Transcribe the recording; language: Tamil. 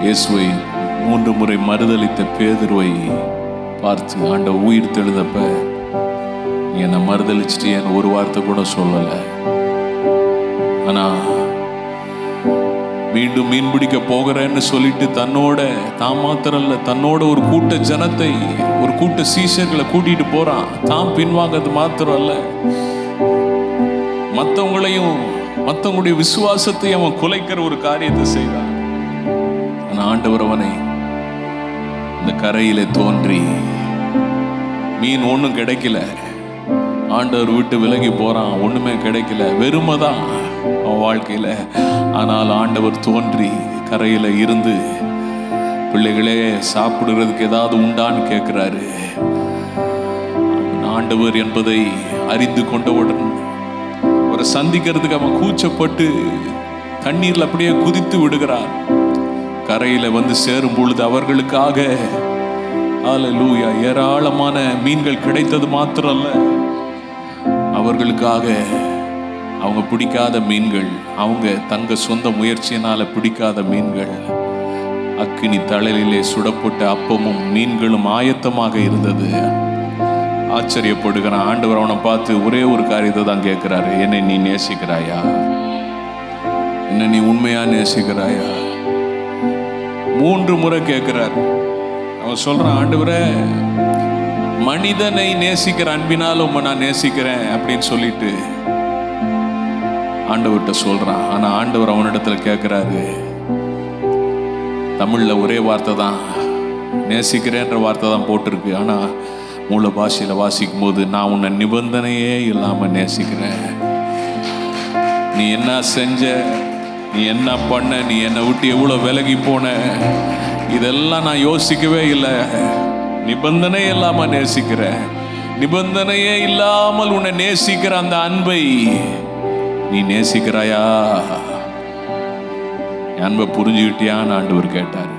இயேசுவை 3 முறை மறுதலித்த பேதுருவை பார்த்து ஆண்டவர் உயிர் தெழுந்தப்ப, நீ என்னை மறுதலிச்சிட்டியன்னு ஒரு வார்த்தை கூட சொல்லலை. ஆனா மீண்டும் மீன் பிடிக்க போகிறேன்னு சொல்லிட்டு தான் மாத்திரம் இல்ல, தன்னோட ஒரு கூட்ட ஜனத்தை, ஒரு கூட்ட சீஷர்களை கூட்டிட்டு போறான். தான் பின்வாங்கிறது மாத்திரம் அல்ல, மற்றவங்களுடைய விசுவாசத்தை அவன் குலைக்கிற ஒரு காரியத்தை செய்தான். ஆனா ஆண்டவர் அவனை இந்த கரையில தோன்றி, மீன் ஒன்றும் கிடைக்கல, ஆண்டவர் விட்டு விலகி போறான், ஒண்ணுமே கிடைக்கல, வெறுமைதான் அவன் வாழ்க்கையில. ஆனால் ஆண்டவர் தோன்றி கரையில இருந்து, பிள்ளைகளே சாப்பிடுறதுக்கு ஏதாவது உண்டான்னு கேட்கிறாரு. ஆண்டவர் என்பதை அறிந்து கொண்டவுடன் அவரை சந்திக்கிறதுக்கு அவன் கூச்சப்பட்டு தண்ணீர்ல அப்படியே குதித்து விடுகிறான். கரையில வந்து சேரும் பொழுது அவர்களுக்காக ஹல்லேலூயா ஏராளமான மீன்கள் கிடைத்தது மாத்திரம் அல்ல, அவர்களுக்காக அவங்க பிடிக்காத மீன்கள், அவங்க தங்க சொந்த முயற்சியினால பிடிக்காத மீன்கள், அக்கினி தழலிலே சுடப்பட்ட அப்பமும் மீன்களும் ஆயத்தமாக இருந்தது. ஆச்சரியப்படுகிறான். ஆண்டவர் அவனை பார்த்து ஒரே ஒரு காரியத்தை தான் கேட்கிறாரு, என்னை நீ நேசிக்கிறாயா? என்னை நீ உண்மையா நேசிக்கிறாயா? 3 முறை கேட்கிறார். அவன் சொல்றான், ஆண்டவரே, மனிதனை நேசிக்கிற அன்பினால உம்மை நான் நேசிக்கிறேன் அப்படின்னு சொல்லிட்டு ஆண்டவர்கிட்ட சொல்றான். ஆனா ஆண்டவர் அவனிடத்துல கேட்கிறாரு, தமிழ்ல ஒரே வார்த்தை தான், நேசிக்கிறேன்ற வார்த்தை தான் போட்டிருக்கு. ஆனா மூல பாஷையில வாசிக்கும் போது, நான் உன்னை நிபந்தனையே இல்லாம நேசிக்கிறேன். நீ என்ன செஞ்ச, நீ என்ன பண்ண, நீ என்னை விட்டு எவ்வளவு விலகி போன, இதெல்லாம் நான் யோசிக்கவே இல்லை. நிபந்தனை இல்லாம நேசிக்கிற, நிபந்தனையே இல்லாமல் உன்னை நேசிக்கிற அந்த அன்பை நீ நேசிக்கிறாயா? அன்பை புரிஞ்சுக்கிட்டியான்னு ஆண்டவர் கேட்டார்.